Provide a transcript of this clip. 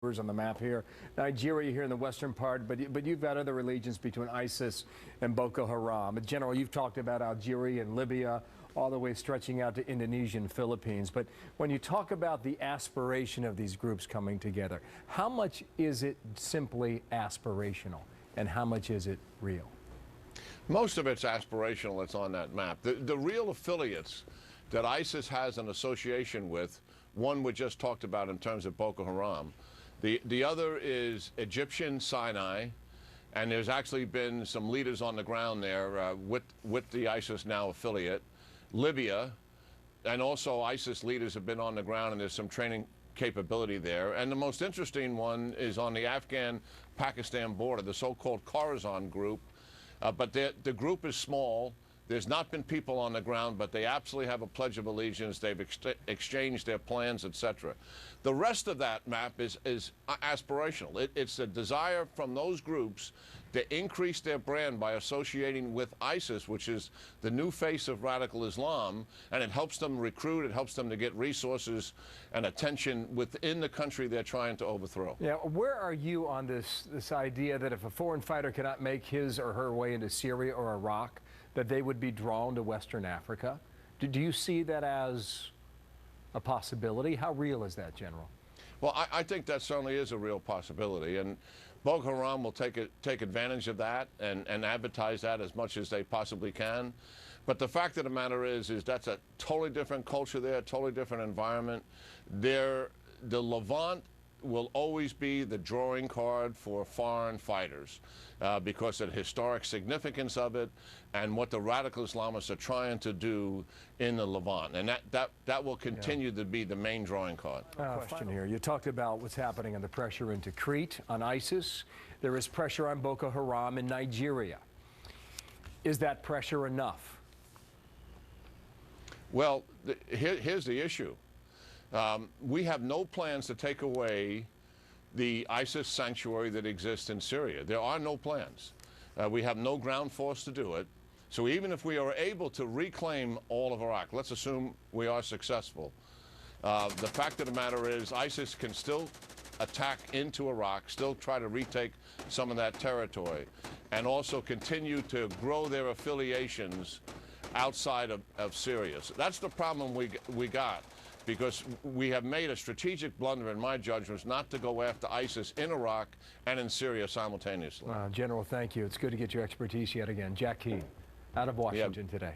on the map here. Nigeria here in the western part, but you've got other regions between ISIS and Boko Haram. In general, you've talked about Algeria and Libya, all the way stretching out to Indonesia and Philippines. But when you talk about the aspiration of these groups coming together, how much is it simply aspirational and how much is it real? Most of it's aspirational. It's on that map. The real affiliates that ISIS has an association with, one we just talked about in terms of Boko Haram. The other is Egyptian Sinai, and there's actually been some leaders on the ground there with the ISIS now affiliate. Libya, and also ISIS leaders have been on the ground, and there's some training capability there. And the most interesting one is on the Afghan-Pakistan border, the so-called Khorasan group. But the group is small. There's not been people on the ground, but they absolutely have a Pledge of Allegiance. They've exchanged their plans, etc. The rest of that map is aspirational. It's a desire from those groups to increase their brand by associating with ISIS, which is the new face of radical Islam, and it helps them recruit, it helps them to get resources and attention within the country they're trying to overthrow. Yeah, where are you on this idea that if a foreign fighter cannot make his or her way into Syria or Iraq, that they would be drawn to Western Africa? Do you see that as a possibility? How real is that, General? Well, I think that certainly is a real possibility, and Boko Haram will take advantage of that and advertise that as much as they possibly can. But the fact of the matter is that's a totally different culture there, a totally different environment. The Levant will always be the drawing card for foreign fighters because of the historic significance of it and what the radical Islamists are trying to do in the Levant. And that will continue to be the main drawing card. Question here. You talked about what's happening and the pressure into Crete on ISIS. There is pressure on Boko Haram in Nigeria. Is that pressure enough? Well, here's the issue. We have no plans to take away the ISIS sanctuary that exists in Syria. There are no plans. We have no ground force to do it. So even if we are able to reclaim all of Iraq, let's assume we are successful, the fact of the matter is ISIS can still attack into Iraq, still try to retake some of that territory, and also continue to grow their affiliations outside of Syria. So that's the problem we got, because we have made a strategic blunder, in my judgment, not to go after ISIS in Iraq and in Syria simultaneously. General, thank you. It's good to get your expertise yet again. Jack Keane, out of Washington today.